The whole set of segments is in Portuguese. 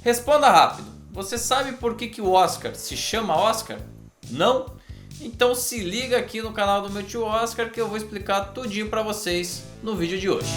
Responda rápido. Você sabe por que o Oscar se chama Oscar? Não? Então se liga aqui no canal do meu tio Oscar que eu vou explicar tudinho pra vocês no vídeo de hoje.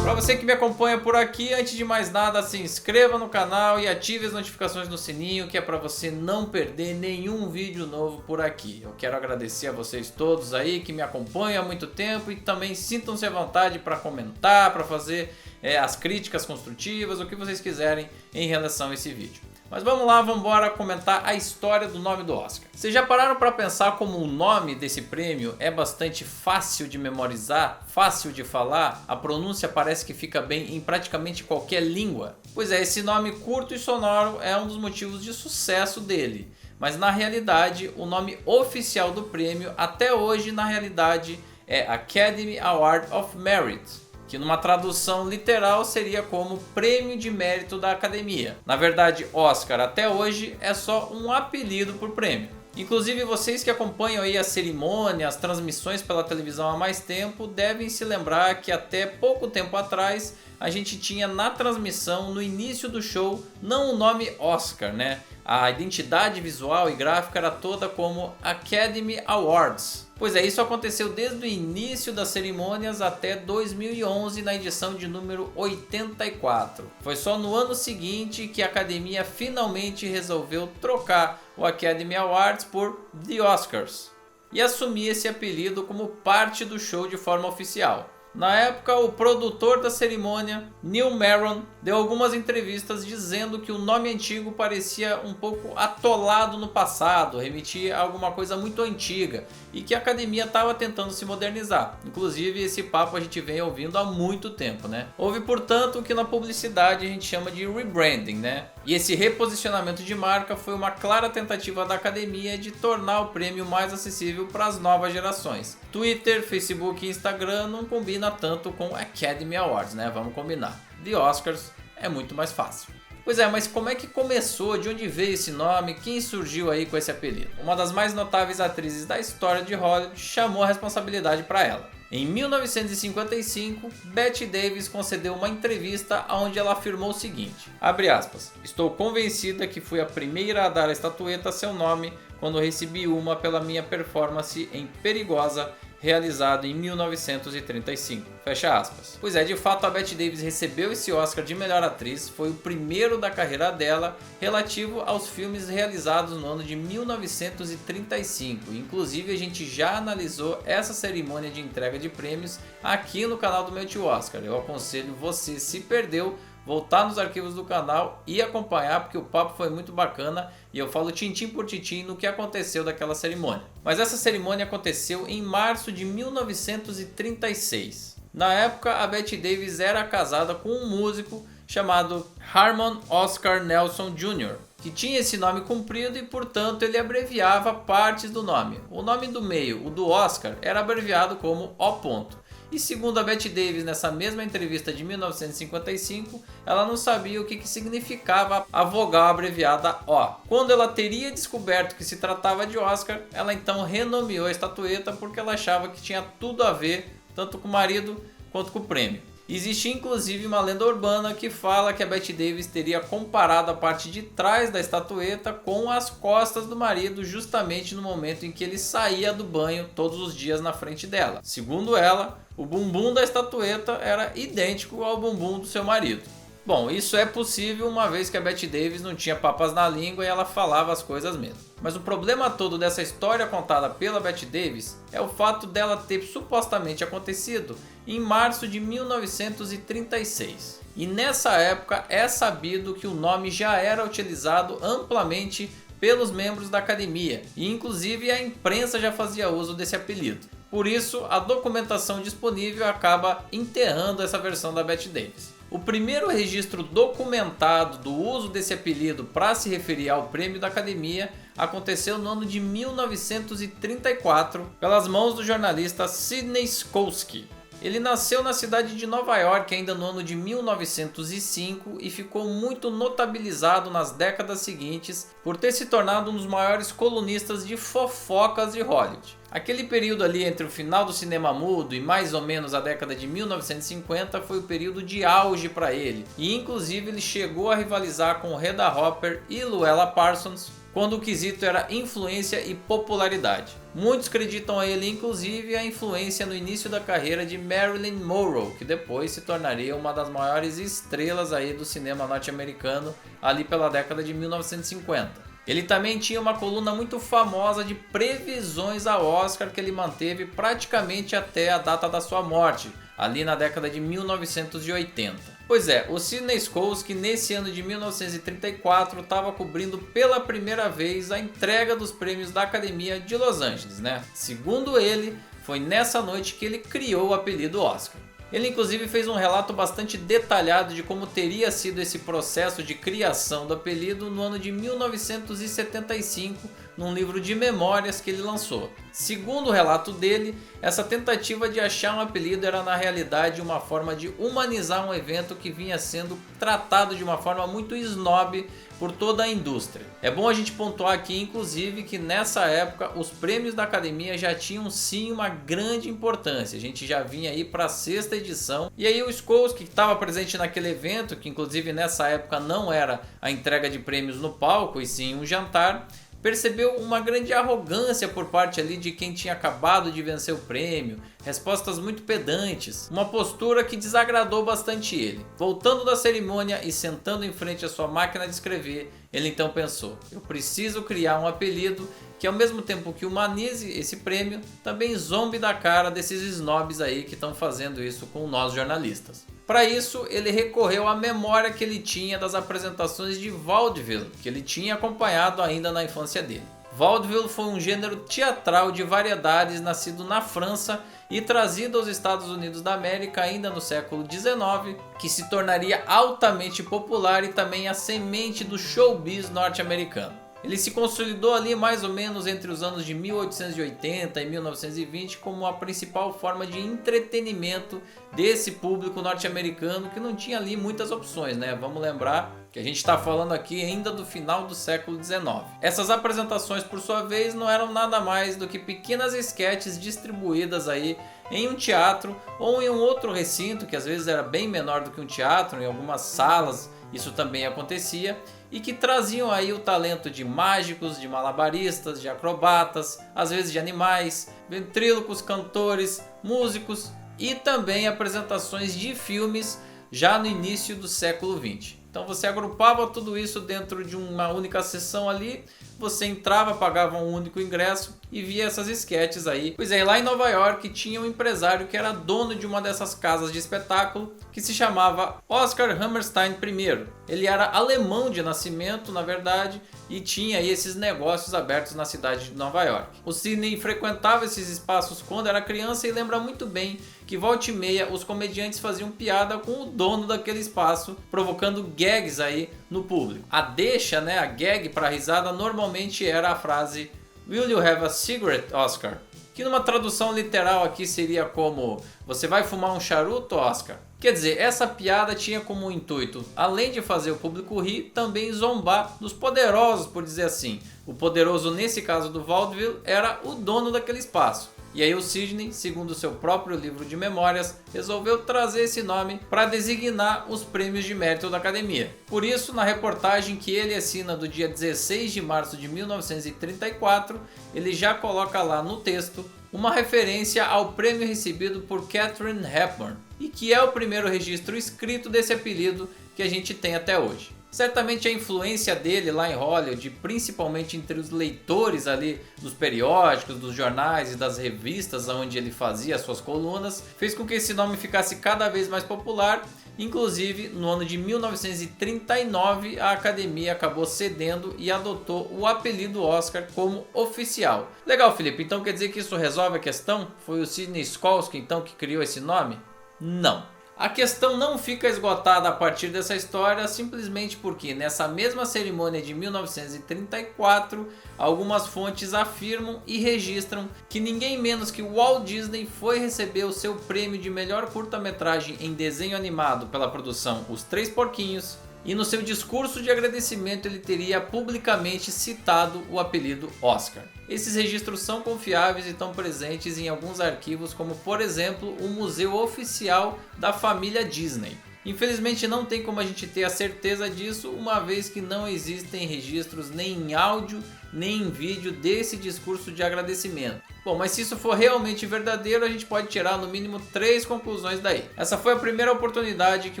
Para você que me acompanha por aqui, antes de mais nada, se inscreva no canal e ative as notificações no sininho, que é para você não perder nenhum vídeo novo por aqui. Eu quero agradecer a vocês todos aí que me acompanham há muito tempo e também sintam-se à vontade para comentar, para fazer as críticas construtivas, o que vocês quiserem em relação a esse vídeo. Mas vamos lá, vamos embora comentar a história do nome do Oscar. Vocês já pararam para pensar como o nome desse prêmio é bastante fácil de memorizar, fácil de falar? A pronúncia parece que fica bem em praticamente qualquer língua. Pois é, esse nome curto e sonoro é um dos motivos de sucesso dele. Mas na realidade, o nome oficial do prêmio até hoje na realidade é Academy Award of Merit, que numa tradução literal seria como Prêmio de Mérito da Academia. Na verdade, Oscar até hoje é só um apelido por prêmio. Inclusive vocês que acompanham aí a cerimônia, as transmissões pela televisão há mais tempo, devem se lembrar que até pouco tempo atrás a gente tinha na transmissão, no início do show, não o nome Oscar, né? A identidade visual e gráfica era toda como Academy Awards. Pois é, isso aconteceu desde o início das cerimônias até 2011 na edição de número 84. Foi só no ano seguinte que a academia finalmente resolveu trocar o Academy Awards por The Oscars e assumir esse apelido como parte do show de forma oficial. Na época, o produtor da cerimônia, Neil Meron, deu algumas entrevistas dizendo que o nome antigo parecia um pouco atolado no passado, remetia a alguma coisa muito antiga e que a academia estava tentando se modernizar. Inclusive, esse papo a gente vem ouvindo há muito tempo, né? Houve, portanto, o que na publicidade a gente chama de rebranding, né? E esse reposicionamento de marca foi uma clara tentativa da academia de tornar o prêmio mais acessível para as novas gerações. Twitter, Facebook e Instagram não combinam tanto com Academy Awards, né? Vamos combinar. The Oscars é muito mais fácil. Pois é, mas como é que começou? De onde veio esse nome? Quem surgiu aí com esse apelido? Uma das mais notáveis atrizes da história de Hollywood chamou a responsabilidade para ela. Em 1955, Bette Davis concedeu uma entrevista onde ela afirmou o seguinte, abre aspas, estou convencida que fui a primeira a dar a estatueta a seu nome quando recebi uma pela minha performance em Perigosa, realizado em 1935, fecha aspas. Pois é, de fato a Bette Davis recebeu esse Oscar de melhor atriz, foi o primeiro da carreira dela relativo aos filmes realizados no ano de 1935. Inclusive a gente já analisou essa cerimônia de entrega de prêmios aqui no canal do meu tio Oscar. Eu aconselho você, se perdeu, voltar nos arquivos do canal e acompanhar, porque o papo foi muito bacana e eu falo tintim por tintim no que aconteceu daquela cerimônia. Mas essa cerimônia aconteceu em março de 1936. Na época, a Bette Davis era casada com um músico chamado Harmon Oscar Nelson Jr., que tinha esse nome comprido e, portanto, ele abreviava partes do nome. O nome do meio, o do Oscar, era abreviado como O. E segundo a Bette Davis, nessa mesma entrevista de 1955, ela não sabia o que significava a vogal abreviada O. Quando ela teria descoberto que se tratava de Oscar, ela então renomeou a estatueta porque ela achava que tinha tudo a ver, tanto com o marido quanto com o prêmio. Existe inclusive uma lenda urbana que fala que a Bette Davis teria comparado a parte de trás da estatueta com as costas do marido justamente no momento em que ele saía do banho todos os dias na frente dela. Segundo ela, o bumbum da estatueta era idêntico ao bumbum do seu marido. Bom, isso é possível uma vez que a Bette Davis não tinha papas na língua e ela falava as coisas mesmo. Mas o problema todo dessa história contada pela Bette Davis é o fato dela ter supostamente acontecido em março de 1936. E nessa época é sabido que o nome já era utilizado amplamente pelos membros da academia e inclusive a imprensa já fazia uso desse apelido. Por isso, a documentação disponível acaba enterrando essa versão da Bette Davis. O primeiro registro documentado do uso desse apelido para se referir ao prêmio da academia aconteceu no ano de 1934 pelas mãos do jornalista Sidney Skolsky. Ele nasceu na cidade de Nova York ainda no ano de 1905 e ficou muito notabilizado nas décadas seguintes por ter se tornado um dos maiores colunistas de fofocas de Hollywood. Aquele período ali entre o final do cinema mudo e mais ou menos a década de 1950 foi o período de auge para ele, e inclusive ele chegou a rivalizar com Hedda Hopper e Louella Parsons quando o quesito era influência e popularidade. Muitos acreditam a ele inclusive a influência no início da carreira de Marilyn Monroe, que depois se tornaria uma das maiores estrelas aí do cinema norte-americano ali pela década de 1950. Ele também tinha uma coluna muito famosa de previsões ao Oscar que ele manteve praticamente até a data da sua morte, ali na década de 1980. Pois é, o Sidney Skolsky nesse ano de 1934 estava cobrindo pela primeira vez a entrega dos prêmios da Academia de Los Angeles, né? Segundo ele, foi nessa noite que ele criou o apelido Oscar. Ele inclusive fez um relato bastante detalhado de como teria sido esse processo de criação do apelido no ano de 1975, num livro de memórias que ele lançou. Segundo o relato dele, essa tentativa de achar um apelido era na realidade uma forma de humanizar um evento que vinha sendo tratado de uma forma muito snob por toda a indústria. É bom a gente pontuar aqui inclusive que nessa época os prêmios da Academia já tinham sim uma grande importância. A gente já vinha aí para a 6ª edição, e aí o Skolsky, que estava presente naquele evento, que inclusive nessa época não era a entrega de prêmios no palco e sim um jantar, percebeu uma grande arrogância por parte ali de quem tinha acabado de vencer o prêmio, respostas muito pedantes, uma postura que desagradou bastante ele. Voltando da cerimônia e sentando em frente à sua máquina de escrever, ele então pensou: eu preciso criar um apelido que ao mesmo tempo que humanize esse prêmio, também zombe da cara desses snobs aí que estão fazendo isso com nós jornalistas. Para isso, ele recorreu à memória que ele tinha das apresentações de vaudeville, que ele tinha acompanhado ainda na infância dele. Vaudeville foi um gênero teatral de variedades nascido na França e trazido aos Estados Unidos da América ainda no século XIX, que se tornaria altamente popular e também a semente do showbiz norte-americano. Ele se consolidou ali mais ou menos entre os anos de 1880 e 1920 como a principal forma de entretenimento desse público norte-americano que não tinha ali muitas opções, né? Vamos lembrar que a gente está falando aqui ainda do final do século XIX. Essas apresentações, por sua vez, não eram nada mais do que pequenas esquetes distribuídas aí em um teatro ou em um outro recinto, que às vezes era bem menor do que um teatro, em algumas salas isso também acontecia, e que traziam aí o talento de mágicos, de malabaristas, de acrobatas, às vezes de animais, ventrílocos, cantores, músicos e também apresentações de filmes já no início do século XX. Então você agrupava tudo isso dentro de uma única sessão ali, você entrava, pagava um único ingresso e via essas esquetes aí. Pois é, lá em Nova York tinha um empresário que era dono de uma dessas casas de espetáculo que se chamava Oscar Hammerstein I. Ele era alemão de nascimento, na verdade, e tinha aí esses negócios abertos na cidade de Nova York. O Sidney frequentava esses espaços quando era criança e lembra muito bem que volta e meia os comediantes faziam piada com o dono daquele espaço, provocando gags aí no público. A deixa, né, a gag para risada normalmente era a frase "Will you have a cigarette, Oscar?", que numa tradução literal aqui seria como "Você vai fumar um charuto, Oscar?". Quer dizer, essa piada tinha como intuito, além de fazer o público rir, também zombar dos poderosos, por dizer assim. O poderoso nesse caso do vaudeville era o dono daquele espaço. E aí o Sidney, segundo seu próprio livro de memórias, resolveu trazer esse nome para designar os prêmios de mérito da Academia. Por isso, na reportagem que ele assina do dia 16 de março de 1934, ele já coloca lá no texto uma referência ao prêmio recebido por Katharine Hepburn, e que é o primeiro registro escrito desse apelido que a gente tem até hoje. Certamente a influência dele lá em Hollywood, principalmente entre os leitores ali dos periódicos, dos jornais e das revistas onde ele fazia suas colunas, fez com que esse nome ficasse cada vez mais popular. Inclusive, no ano de 1939, a Academia acabou cedendo e adotou o apelido Oscar como oficial. Legal, Felipe, então quer dizer que isso resolve a questão? Foi o Sidney Skolsky então que criou esse nome? Não. A questão não fica esgotada a partir dessa história simplesmente porque nessa mesma cerimônia de 1934, algumas fontes afirmam e registram que ninguém menos que Walt Disney foi receber o seu prêmio de melhor curta-metragem em desenho animado pela produção Os Três Porquinhos, e no seu discurso de agradecimento ele teria publicamente citado o apelido Oscar. Esses registros são confiáveis e estão presentes em alguns arquivos, como por exemplo o Museu Oficial da Família Disney. Infelizmente não tem como a gente ter a certeza disso, uma vez que não existem registros nem em áudio nem em vídeo desse discurso de agradecimento. Bom, mas se isso for realmente verdadeiro, a gente pode tirar no mínimo 3 conclusões daí. Essa foi a primeira oportunidade que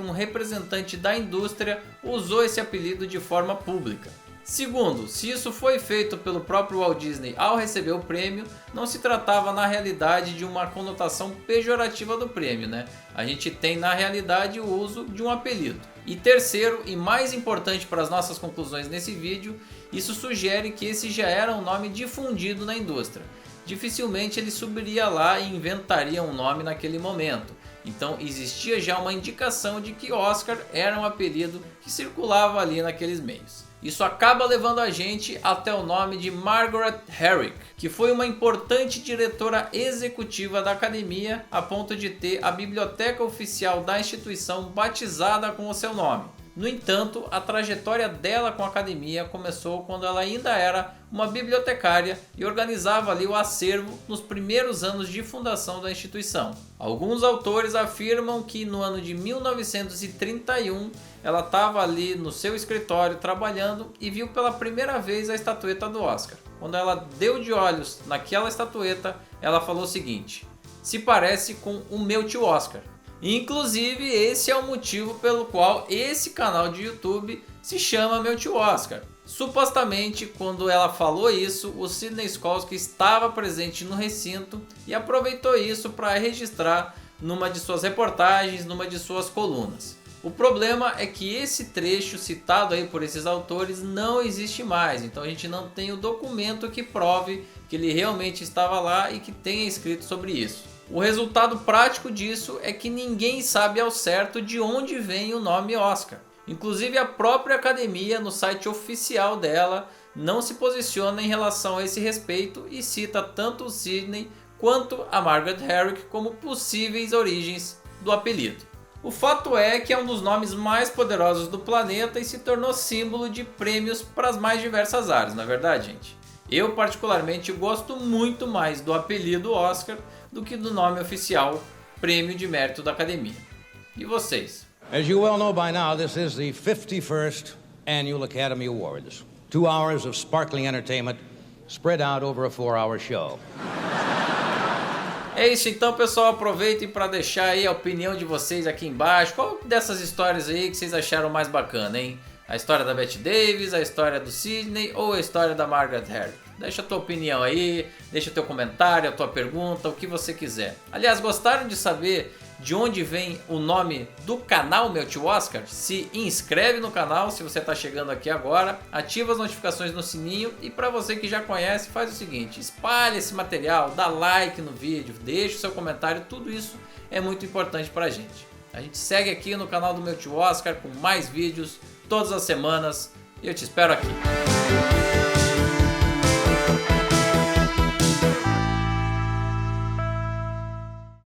um representante da indústria usou esse apelido de forma pública. Segundo, se isso foi feito pelo próprio Walt Disney ao receber o prêmio, não se tratava na realidade de uma conotação pejorativa do prêmio, né? A gente tem na realidade o uso de um apelido. E terceiro, e mais importante para as nossas conclusões nesse vídeo, isso sugere que esse já era um nome difundido na indústria. Dificilmente ele subiria lá e inventaria um nome naquele momento. Então existia já uma indicação de que Oscar era um apelido que circulava ali naqueles meios. Isso acaba levando a gente até o nome de Margaret Herrick, que foi uma importante diretora executiva da academia a ponto de ter a biblioteca oficial da instituição batizada com o seu nome. No entanto, a trajetória dela com a academia começou quando ela ainda era uma bibliotecária e organizava ali o acervo nos primeiros anos de fundação da instituição. Alguns autores afirmam que no ano de 1931 ela estava ali no seu escritório trabalhando e viu pela primeira vez a estatueta do Oscar. Quando ela deu de olhos naquela estatueta, ela falou o seguinte: "Se parece com o meu tio Oscar". Inclusive, esse é o motivo pelo qual esse canal de YouTube se chama Meu Tio Oscar. Supostamente, quando ela falou isso, o Sidney Skolsky estava presente no recinto e aproveitou isso para registrar numa de suas reportagens, numa de suas colunas. O problema é que esse trecho citado aí por esses autores não existe mais, então a gente não tem o documento que prove que ele realmente estava lá e que tenha escrito sobre isso. O resultado prático disso é que ninguém sabe ao certo de onde vem o nome Oscar. Inclusive a própria academia, no site oficial dela, não se posiciona em relação a esse respeito e cita tanto o Sidney quanto a Margaret Herrick como possíveis origens do apelido. O fato é que é um dos nomes mais poderosos do planeta e se tornou símbolo de prêmios para as mais diversas áreas, não é verdade, gente? Eu particularmente gosto muito mais do apelido Oscar do que do nome oficial Prêmio de Mérito da Academia. E vocês? As you well know by now, this is the 51st Annual Academy Awards. 2 hours of sparkling entertainment spread out over a 4-hour show. É isso então, pessoal, aproveitem para deixar aí a opinião de vocês aqui embaixo. Qual dessas histórias aí que vocês acharam mais bacana, hein? A história da Bette Davis, a história do Sidney ou a história da Margaret Herrick? Deixa a tua opinião aí, deixa teu comentário, a tua pergunta, o que você quiser. Aliás, gostaram de saber de onde vem o nome do canal Meu Tio Oscar? Se inscreve no canal se você está chegando aqui agora, ativa as notificações no sininho e para você que já conhece, faz o seguinte: espalhe esse material, dá like no vídeo, deixa o seu comentário, tudo isso é muito importante para a gente. A gente segue aqui no canal do Meu Tio Oscar com mais vídeos todas as semanas e eu te espero aqui.